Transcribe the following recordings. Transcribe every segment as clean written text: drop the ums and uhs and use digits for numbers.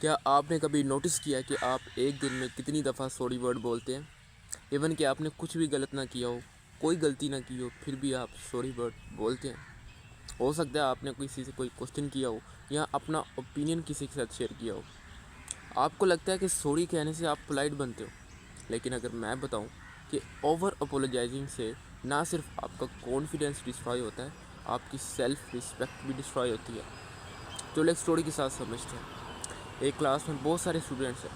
کیا آپ نے کبھی نوٹس کیا کہ آپ ایک دن میں کتنی دفعہ سوری ورڈ بولتے ہیں؟ ایون کہ آپ نے کچھ بھی غلط نہ کیا ہو، کوئی غلطی نہ کی ہو، پھر بھی آپ سوری ورڈ بولتے ہیں۔ ہو سکتا ہے آپ نے کسی سے کوئی کوسچن کیا ہو یا اپنا اوپینین کسی کے ساتھ شیئر کیا ہو۔ آپ کو لگتا ہے کہ سوری کہنے سے آپ پولائٹ بنتے ہو، لیکن اگر میں بتاؤں کہ اوور اپولوجائزنگ سے نہ صرف آپ کا کانفیڈنس ڈسٹرائے ہوتا ہے، آپ کی سیلف رسپیکٹ بھی ڈسٹرائے ہوتی ہے۔ چلو ایک سٹوری کے ساتھ سمجھتے ہیں۔ ایک کلاس میں بہت سارے اسٹوڈنٹس ہیں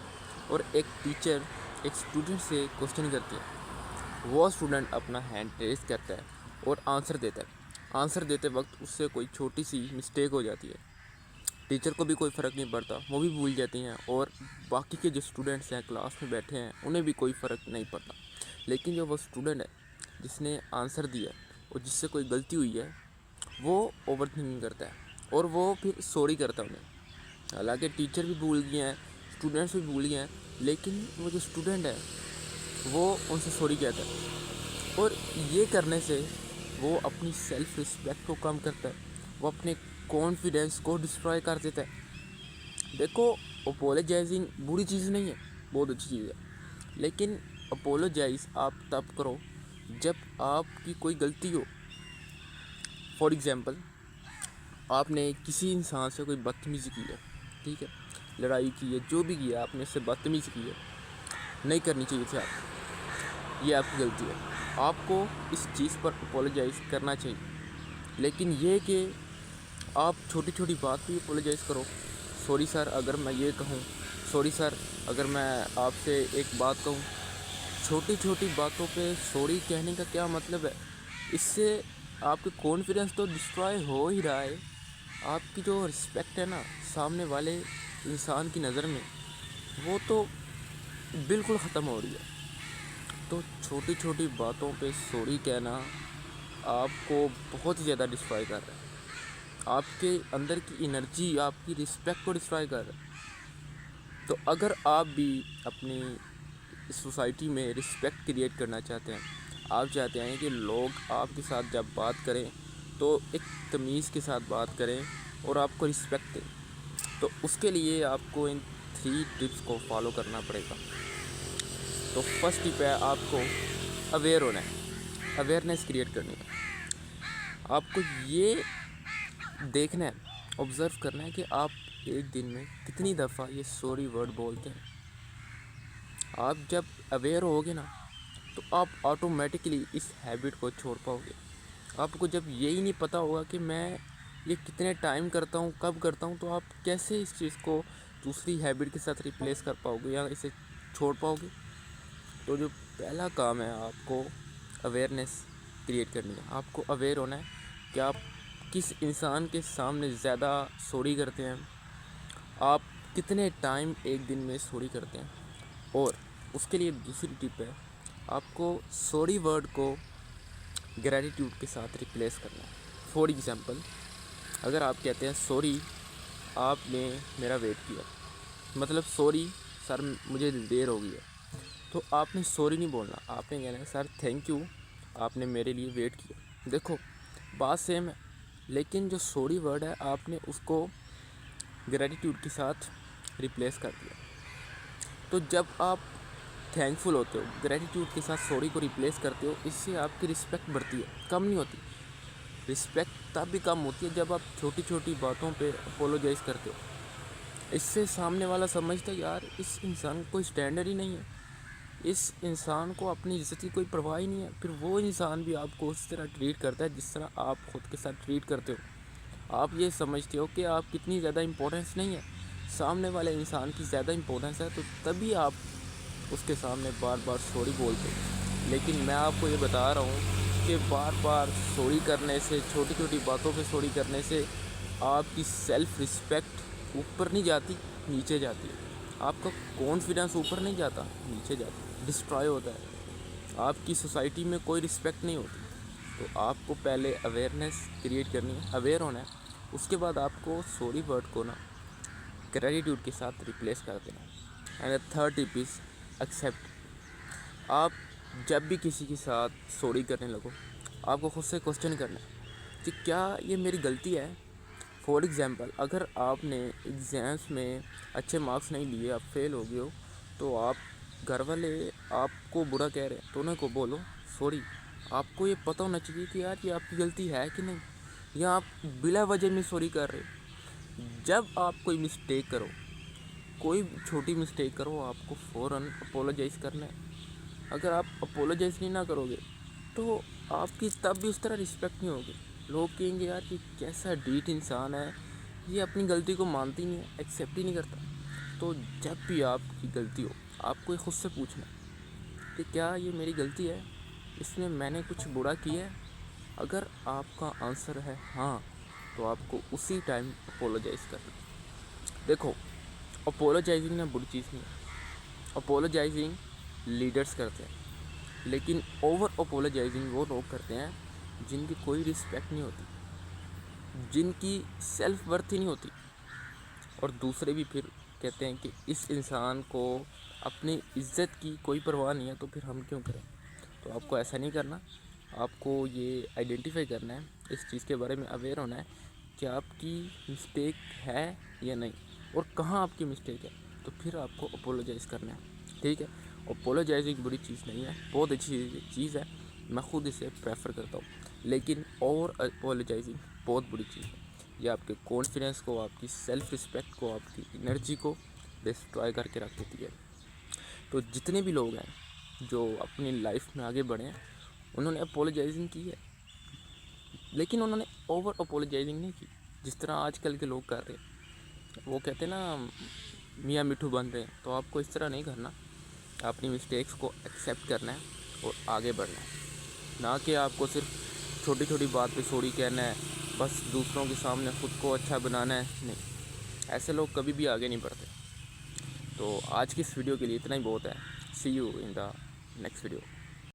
اور ایک ٹیچر ایک اسٹوڈنٹ سے کوسچن کرتی ہے۔ وہ اسٹوڈنٹ اپنا ہینڈ ریز کرتا ہے اور آنسر دیتا ہے۔ آنسر دیتے وقت اس سے کوئی چھوٹی سی مسٹیک ہو جاتی ہے۔ ٹیچر کو بھی کوئی فرق نہیں پڑتا، وہ بھی بھول جاتی ہیں، اور باقی کے جو اسٹوڈنٹس ہیں کلاس میں بیٹھے ہیں انہیں بھی کوئی فرق نہیں پڑتا۔ لیکن جو وہ اسٹوڈنٹ ہے جس نے آنسر دیا اور جس سے کوئی غلطی ہوئی ہے، وہ اوور تھنکنگ کرتا ہے اور وہ پھر سوری کرتا ہے انہیں۔ حالانکہ ٹیچر بھی بھول گئے ہیں، اسٹوڈنٹس بھی بھول گئے ہیں، لیکن وہ جو اسٹوڈنٹ ہے وہ ان سے سوری کہتا ہے، اور یہ کرنے سے وہ اپنی سیلف رسپیکٹ کو کم کرتا ہے، وہ اپنے کانفیڈنس کو ڈسٹرائے کر دیتا ہے۔ دیکھو، اپولوجائزنگ بری چیز نہیں ہے، بہت اچھی چیز ہے، لیکن اپولوجائز آپ تب کرو جب آپ کی کوئی غلطی ہو۔ فار ایگزامپل، آپ نے کسی انسان سے کوئی بدتمیزی کی ہے، ٹھیک ہے، لڑائی کی ہے، جو بھی کیا آپ نے اس سے بدتمیزی کی ہے، نہیں کرنی چاہیے تھی آپ، یہ آپ کی غلطی ہے، آپ کو اس چیز پر اپولوجائز کرنا چاہیے۔ لیکن یہ کہ آپ چھوٹی چھوٹی بات پہ اپولوجائز کرو، سوری سر اگر میں یہ کہوں، سوری سر اگر میں آپ سے ایک بات کہوں، چھوٹی چھوٹی باتوں پہ سوری کہنے کا کیا مطلب ہے؟ اس سے آپ کے کانفیڈنس تو ڈسٹرائے ہو ہی رہا ہے، آپ کی جو رسپیکٹ ہے نا سامنے والے انسان کی نظر میں، وہ تو بالکل ختم ہو رہی ہے۔ تو چھوٹی چھوٹی باتوں پہ سوری کہنا آپ کو بہت ہی زیادہ ڈسٹرائے کر رہا ہے، آپ کے اندر کی انرجی، آپ کی رسپیکٹ کو ڈسٹرائے کر رہا ہے۔ تو اگر آپ بھی اپنی سوسائٹی میں رسپیکٹ کریٹ کرنا چاہتے ہیں، آپ چاہتے ہیں کہ لوگ آپ کے ساتھ جب بات کریں تو ایک تمیز کے ساتھ بات کریں اور آپ کو رسپیکٹ دیں، تو اس کے لیے آپ کو ان 3 ٹپس کو فالو کرنا پڑے گا۔ تو فرسٹ ٹپ ہے آپ کو اویئر ہونا ہے، اویئرنیس کریٹ کرنی ہے۔ آپ کو یہ دیکھنا ہے، آبزرو کرنا ہے کہ آپ ایک دن میں کتنی دفعہ یہ سوری ورڈ بولتے ہیں۔ آپ جب اویئر ہوگے نا تو آپ آٹومیٹکلی اس ہیبٹ کو چھوڑ پاؤ گے۔ آپ کو جب یہی نہیں پتہ ہوگا کہ میں یہ کتنے ٹائم کرتا ہوں، کب کرتا ہوں، تو آپ کیسے اس چیز کو دوسری ہیبٹ کے ساتھ ریپلیس کر پاؤ گے یا اسے چھوڑ پاؤ گے؟ تو جو پہلا کام ہے، آپ کو اویئرنیس کریٹ کرنی ہے۔ آپ کو اویئر ہونا ہے کہ آپ کس انسان کے سامنے زیادہ سوری کرتے ہیں، آپ کتنے ٹائم ایک دن میں سوری کرتے ہیں، اور اس کے لیے دوسری ٹپ ہے، آپ کو سوری ورڈ کو گریٹیٹیوڈ کے ساتھ ریپلیس کرنا ہے۔ فار ایگزامپل، اگر آپ کہتے ہیں سوری آپ نے میرا ویٹ کیا، مطلب سوری سر مجھے دیر ہو گئی ہے، تو آپ نے سوری نہیں بولنا، آپ نے کہنا ہے سر تھینک یو آپ نے میرے لیے ویٹ کیا۔ دیکھو بات سیم ہے، لیکن جو سوری ورڈ ہے آپ نے اس کو گریٹیٹیوڈ کے ساتھ ریپلیس کر دیا۔ تو جب آپ تھینک فل ہوتے ہو، گریٹیٹیوڈ کے ساتھ سوری کو ریپلیس کرتے ہو، اس سے آپ کی رسپیکٹ بڑھتی ہے، کم نہیں ہوتی۔ رسپیکٹ تب بھی کم ہوتی ہے جب آپ چھوٹی چھوٹی باتوں پہ اپولوجائز کرتے ہو۔ اس سے سامنے والا سمجھتا ہے یار اس انسان کو کوئی اسٹینڈرڈ ہی نہیں ہے، اس انسان کو اپنی عزت کی کوئی پرواہ ہی نہیں ہے، پھر وہ انسان بھی آپ کو اس طرح ٹریٹ کرتا ہے جس طرح آپ خود کے ساتھ ٹریٹ کرتے ہو۔ آپ یہ سمجھتے ہو کہ آپ کتنی زیادہ امپورٹنس نہیں ہے، سامنے والے انسان کی زیادہ امپورٹنس ہے، تو تبھی آپ اس کے سامنے بار بار سوری بولتے ہو۔ لیکن میں آپ کو یہ بتا رہا ہوں کہ بار بار سوری کرنے سے، چھوٹی چھوٹی باتوں پہ سوری کرنے سے آپ کی سیلف رسپیکٹ اوپر نہیں جاتی، نیچے جاتی ہے۔ آپ کا کانفیڈنس اوپر نہیں جاتا، نیچے جاتا ہے، ڈسٹرائے ہوتا ہے، آپ کی سوسائٹی میں کوئی رسپیکٹ نہیں ہوتی۔ تو آپ کو پہلے اویئرنیس کریٹ کرنی ہے، اویئر ہونا ہے، اس کے بعد آپ کو سوری ورڈ کو نا گریٹیٹیوڈ کے ساتھ ریپلیس کر دینا ہے۔ And third tip is accept. آپ جب بھی کسی کے ساتھ سوری کرنے لگو، آپ کو خود سے کوسچن کرنا ہے کہ کیا یہ میری غلطی ہے؟ فار ایگزامپل اگر آپ نے ایگزامس میں اچھے مارکس نہیں لیے، آپ فیل ہو گئے ہو، تو آپ گھر والے آپ کو برا کہہ رہے ہیں تو انہیں کو بولو سوری. آپ کو یہ پتہ ہونا چاہیے کہ یار یہ آپ کی غلطی ہے کہ نہیں، یا آپ بلا وجہ میں سوری کر رہے ہو. جب آپ کوئی مسٹیک کرو، کوئی چھوٹی مسٹیک کرو، آپ کو فوراً اپولوجائز کرنا ہے. اگر آپ اپولوجائز نہیں نہ کرو گے تو آپ کی تب بھی اس طرح رسپیکٹ نہیں ہوگی. لوگ کہیں گے یار یہ کیسا ڈھیٹ انسان ہے، یہ اپنی غلطی کو مانتی نہیں ہے، ایکسیپٹ ہی نہیں کرتا. تو جب بھی آپ کی غلطی ہو، آپ کو خود سے پوچھنا کہ کیا یہ میری غلطی ہے، اس میں نے کچھ برا کیا ہے. اگر آپ کا آنسر ہے ہاں، تو آپ کو اسی ٹائم اپولوجائز کرنا. دیکھو، اپولوجائزنگ نہ بری چیز نہیں ہے. اپولوجائزنگ لیڈرز کرتے ہیں، لیکن اوور اپولوجائزنگ وہ لوگ کرتے ہیں جن کی کوئی رسپیکٹ نہیں ہوتی، جن کی سیلف ورتھ ہی نہیں ہوتی. اور دوسرے بھی پھر کہتے ہیں کہ اس انسان کو اپنی عزت کی کوئی پرواہ نہیں ہے تو پھر ہم کیوں کریں. تو آپ کو ایسا نہیں کرنا. آپ کو یہ آئیڈینٹیفائی کرنا ہے، اس چیز کے بارے میں اویئر ہونا ہے کہ آپ کی مسٹیک ہے یا نہیں، اور کہاں آپ کی مسٹیک ہے. تو پھر آپ کو اپولوجائز کرنا ہے. ٹھیک ہے، اپولوجائزنگ بری چیز نہیں ہے، بہت اچھی چیز ہے، میں خود اسے پریفر کرتا ہوں. لیکن اوور اپولوجائزنگ بہت بری چیز ہے. یہ آپ کے کانفیڈنس کو، آپ کی سیلف رسپیکٹ کو، آپ کی انرجی کو ڈسٹرائے کر کے رکھ دیتی ہے. تو جتنے بھی لوگ ہیں جو اپنی لائف میں آگے بڑھے ہیں، انہوں نے اپولوجائزنگ کی ہے، لیکن انہوں نے اوور اپولوجائزنگ نہیں کی جس طرح آج کل کے لوگ کر رہے ہیں. وہ کہتے ہیں نا میاں مٹھو بن رہے ہیں. تو آپ کو اس طرح نہیں کرنا. اپنی مسٹیکس کو ایکسیپٹ کرنا ہے اور آگے بڑھنا ہے، نہ کہ آپ کو صرف چھوٹی چھوٹی بات پہ سوری کہنا ہے، بس دوسروں کے سامنے خود کو اچھا بنانا ہے. نہیں، ایسے لوگ کبھی بھی آگے نہیں بڑھتے. تو آج کی اس ویڈیو کے لیے اتنا ہی بہت ہے. See you in the next video.